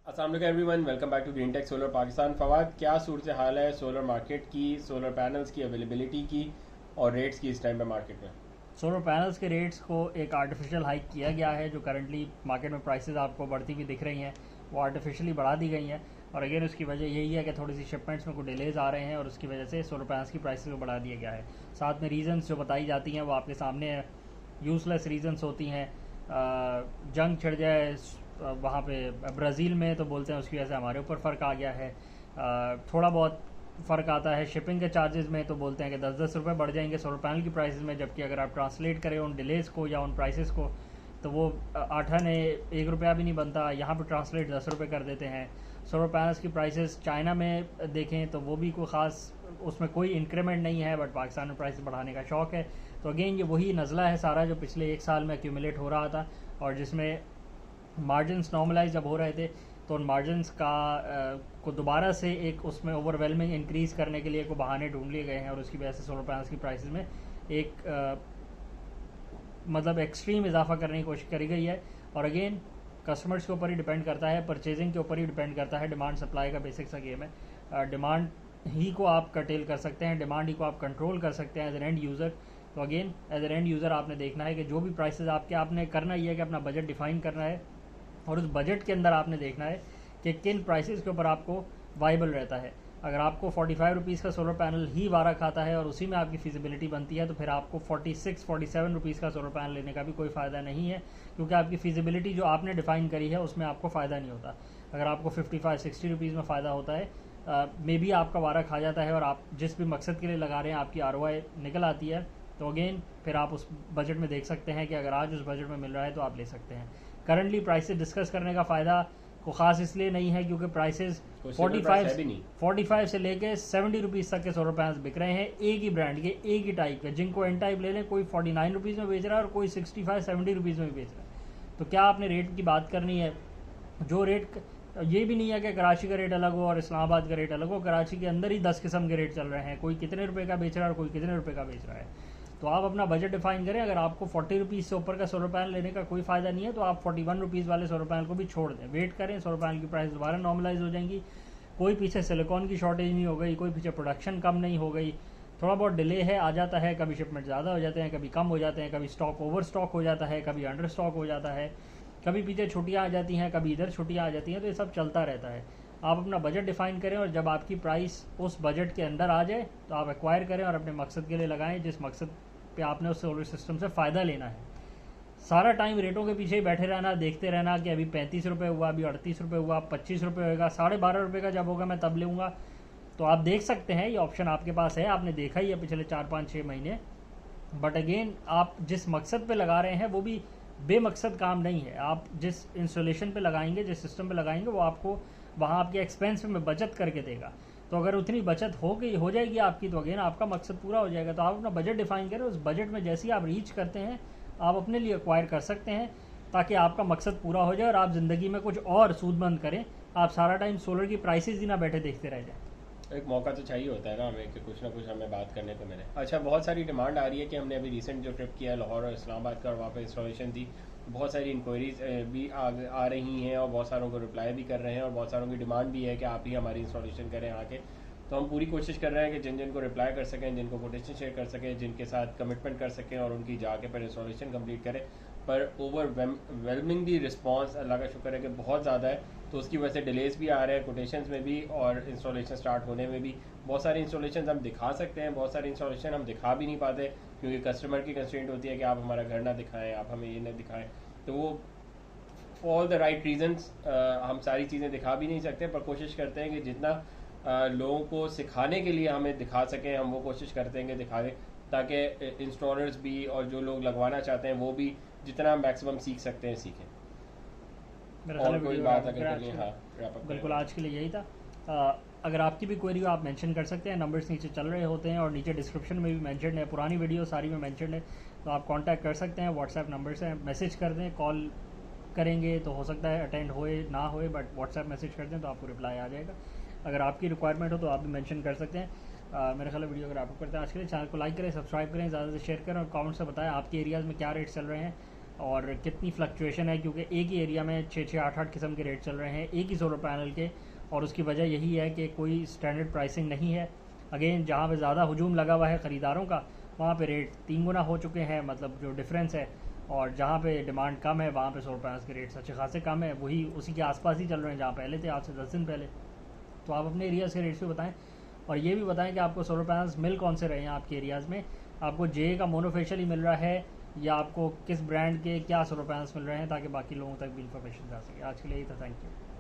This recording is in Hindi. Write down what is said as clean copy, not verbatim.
अस्सलाम वालेकुम everyone, welcome back to green tech solar Pakistan. Fawad, क्या सूरत हाल है सोलर मार्केट की, सोलर पैनल्स की अवेलेबिलिटी की और रेट्स की इस टाइम पे मार्केट में? सोलर पैनल्स के रेट्स को एक आर्टिफिशियल हाइक किया गया है। जो करंटली मार्केट में प्राइसेस आपको बढ़ती हुई दिख रही हैं वो आर्टिफिशियली बढ़ा दी गई हैं। और अगेन उसकी वजह यही है कि थोड़ी सी शिपमेंट्स में कुछ डिलेज आ रहे हैं और उसकी वजह से सोलर पैनल्स की प्राइसेस को बढ़ा दिया गया है। साथ में रीजंस जो बताई जाती हैं वो आपके सामने है। यूजलेस रीजंस होती हैं। जंग छिड़ जाए वहाँ पे ब्राज़ील में तो बोलते हैं उसकी वजह से हमारे ऊपर फ़र्क आ गया है। थोड़ा बहुत फ़र्क आता है शिपिंग के चार्जेस में, तो बोलते हैं कि 10-10 रुपये बढ़ जाएंगे सोलर पैनल की प्राइसेस में, जबकि अगर आप ट्रांसलेट करें उन डिलेज़ को या उन प्राइसेस को तो वो 8 आने 1 रुपया भी नहीं बनता। यहाँ पर ट्रांसलेट 10 रुपये कर देते हैं। सोलर पैनल्स की प्राइसेस चाइना में देखें तो वो भी कोई ख़ास उसमें कोई इंक्रीमेंट नहीं है, बट पाकिस्तान में प्राइस बढ़ाने का शौक़ है। तो अगेन ये वही नज़ला है सारा जो पिछले 1 साल में एक्यूमुलेट हो रहा था, और जिसमें मार्जिनस नॉर्मलाइज जब हो रहे थे तो उन मार्जिनस का को दोबारा से एक उसमें ओवरवेलमिंग इंक्रीज़ करने के लिए को बहाने ढूंढ लिए गए हैं, और उसकी वजह से सोलर पैनल्स की प्राइसेस में एक मतलब एक्सट्रीम इजाफा करने की कोशिश करी गई है। और अगेन कस्टमर्स के ऊपर ही डिपेंड करता है, परचेजिंग के ऊपर ही डिपेंड करता है। डिमांड सप्लाई का बेसिक सा गेम है। डिमांड ही को आप कर्टेल कर सकते हैं, डिमांड ही को आप कंट्रोल कर सकते हैं एज एन एंड यूज़र। तो again as an end user आपने देखना है कि जो भी प्राइसेस आपने करना ही है कि अपना बजट डिफाइन करना है, और उस बजट के अंदर आपने देखना है कि किन प्राइसेस के ऊपर आपको वाइबल रहता है। अगर आपको 45 रुपीज़ का सोलर पैनल ही वारा खाता है और उसी में आपकी फिजिबिलिटी बनती है, तो फिर आपको 46-47 रुपीज़ का सोलर पैनल लेने का भी कोई फ़ायदा नहीं है, क्योंकि आपकी फिजिबिलिटी जो आपने डिफ़ाइन करी है उसमें आपको फ़ायदा नहीं होता। अगर आपको 55-60 रुपीज़ में फ़ायदा होता है, मे बी आपका वारा खा जाता है और आप जिस भी मकसद के लिए लगा रहे हैं आपकी ROI निकल आती है, तो अगेन फिर आप उस बजट में देख सकते हैं कि अगर आज उस बजट में मिल रहा है तो आप ले सकते हैं। करंटली प्राइसेस डिस्कस करने का फ़ायदा को ख़ास इसलिए नहीं है क्योंकि प्राइसेस 45 से लेके 70 रुपीज़ तक के सोलर पैनल्स बिक रहे हैं, एक ही ब्रांड के, एक ही टाइप के। जिनको एन टाइप ले लें, कोई 49 रुपीज़ में बेच रहा है और कोई 65-70 रुपीज़ में बेच रहा है। तो क्या आपने रेट की बात करनी है? जो रेट ये भी नहीं है कि कराची का रेट अलग हो और इस्लामाबाद का रेट अलग हो। कराची के अंदर ही 10 किस्म के रेट चल रहे हैं, कोई कितने रुपए का बेच रहा है और कोई कितने रुपए का बेच रहा है। तो आप अपना बजट डिफाइन करें। अगर आपको 40 रुपीज़ से ऊपर का सोलर पैनल लेने का कोई फ़ायदा नहीं है तो आप 41 रुपीज़ वाले सोलर पैनल को भी छोड़ दें, वेट करें, सोलर पैनल की प्राइस दोबारा नॉर्मलाइज हो जाएंगी। कोई पीछे सिलिकॉन की शॉर्टेज नहीं हो गई, कोई पीछे प्रोडक्शन कम नहीं हो गई। थोड़ा बहुत डिले है, आ जाता है, कभी शिपमेंट ज़्यादा हो जाते हैं, कभी कम हो जाते हैं, कभी स्टॉक ओवर स्टॉक हो जाता है, कभी अंडर स्टॉक हो जाता है, कभी पीछे छुट्टियाँ आ जाती हैं, कभी इधर छुट्टियाँ आ जाती हैं। तो ये सब चलता रहता है। आप अपना बजट डिफाइन करें और जब आपकी प्राइस उस बजट के अंदर आ जाए तो आप एक्वायर करें और अपने मकसद के लिए लगाएं, जिस मकसद पे आपने उस सोलर सिस्टम से फ़ायदा लेना है। सारा टाइम रेटों के पीछे ही बैठे रहना, देखते रहना कि अभी 35 रुपये हुआ, अभी 38 रुपये हुआ, 25 रुपये होगा, 12.5 रुपये का जब होगा मैं तब लूँगा। तो आप देख सकते हैं, ये ऑप्शन आपके पास है, आपने देखा ही है पिछले 4-5-6 महीने। बट अगेन आप जिस मकसद पे लगा रहे हैं वो भी बेमकसद काम नहीं है। आप जिस इंस्टॉलेशन पे लगाएंगे, जिस सिस्टम पे लगाएंगे, वो आपको वहाँ आपके एक्सपेंस में बचत करके देगा। तो अगर उतनी बचत हो जाएगी आपकी, तो अगेन आपका मकसद पूरा हो जाएगा। तो आप अपना बजट डिफाइन करें, उस बजट में जैसे ही आप रीच करते हैं आप अपने लिए एक्वायर कर सकते हैं, ताकि आपका मकसद पूरा हो जाए और आप ज़िंदगी में कुछ और सूदमंद करें। आप सारा टाइम सोलर की प्राइसेस ही ना बैठे देखते रह जाएँ। एक मौका तो चाहिए होता है ना हमें कि कुछ ना कुछ हमें बात करने को मिले। अच्छा, बहुत सारी डिमांड आ रही है कि हमने अभी रिसेंट जो ट्रिप किया है लाहौर और इस्लामाबाद का, और वहाँ पे इंस्टॉलेशन थी, बहुत सारी इंक्वायरीज भी आ रही हैं और बहुत सारों को रिप्लाई भी कर रहे हैं, और बहुत सारों की डिमांड भी है कि आप ही हमारी इंस्टॉलेशन करें आके। तो हम पूरी कोशिश कर रहे हैं कि जिन जिनको रिप्लाई कर सकें, जिनको कोटेशन शेयर कर सकें, जिनके साथ कमिटमेंट कर सकें और उनकी जाके पर इंस्टॉलेशन कंप्लीट करें। पर ओवरवेलमिंगली रिस्पांस अल्लाह का शुक्र है कि बहुत ज़्यादा है, तो उसकी वजह से डिलेज भी आ रहे हैं कोटेशंस में भी और इंस्टॉलेशन स्टार्ट होने में भी। बहुत सारे इंस्टॉलेशन हम दिखा सकते हैं, बहुत सारे इंस्टॉलेशन हम दिखा भी नहीं पाते, क्योंकि कस्टमर की कंस्ट्रेंट होती है कि आप हमारा घर ना दिखाएं, आप हमें ये ना दिखाएं। तो वो फॉर द राइट रीजंस हम सारी चीज़ें दिखा भी नहीं सकते, पर कोशिश करते हैं कि जितना लोगों को सिखाने के लिए हमें दिखा सकें, हम वो कोशिश करते हैं कि दिखा दें, ताकि इंस्टॉलर्स भी और जो लोग लगवाना चाहते हैं वो भी जितना मैक्सिमम सीख सकते हैं सीखें। और कोई बात अगर करनी है? हाँ, बिल्कुल, आज के लिए यही था। अगर आपकी भी क्वेरी हो आप मेंशन कर सकते हैं, नंबर्स नीचे चल रहे होते हैं और नीचे डिस्क्रिप्शन में भी मेंशन है, पुरानी वीडियो सारी में मेंशन है, तो आप कांटेक्ट कर सकते हैं। व्हाट्सएप नंबर से मैसेज कर दें, कॉल करेंगे तो हो सकता है अटेंड होए ना होए, बट व्हाट्सएप मैसेज कर दें तो आपको रिप्लाई आ जाएगा। अगर आपकी रिक्वायरमेंट हो तो आप भी मेंशन कर सकते हैं। मेरे ख्याल वीडियो अगर आपको करते हैं आज के लिए, चैनल को लाइक करें, सब्सक्राइब करें, ज़्यादा से शेयर करें और कमेंट से बताएं आपके एरियाज़ में क्या रेट चल रहे हैं। और कितनी फ्लक्चुएशन है, क्योंकि एक ही एरिया में 6-6 8-8 किस्म के रेट चल रहे हैं एक ही सोलर पैनल के। और उसकी वजह यही है कि कोई स्टैंडर्ड प्राइसिंग नहीं है। अगेन जहाँ पे ज़्यादा हुजूम लगा हुआ है ख़रीदारों का, वहाँ पे रेट 3 गुना हो चुके हैं, मतलब जो डिफरेंस है। और जहाँ पे डिमांड कम है वहाँ पे सोलर पैनल्स के रेट्स अच्छे खासे कम है, वही उसी के आसपास ही चल रहे हैं जहाँ पहले थे, आज से 10 दिन पहले। तो आप अपने एरियाज़ के रेट्स भी बताएं, और ये भी बताएं कि आपको सोलर पैनल्स मिल कौन से रहे हैं आपके एरियाज़ में। आपको जे का मोनोफेशियल ही मिल रहा है या आपको किस ब्रांड के क्या सोलर पैनल्स मिल रहे हैं, ताकि बाकी लोगों तक भी इंफॉर्मेशन जा सके। आज के लिए यही था, थैंक यू।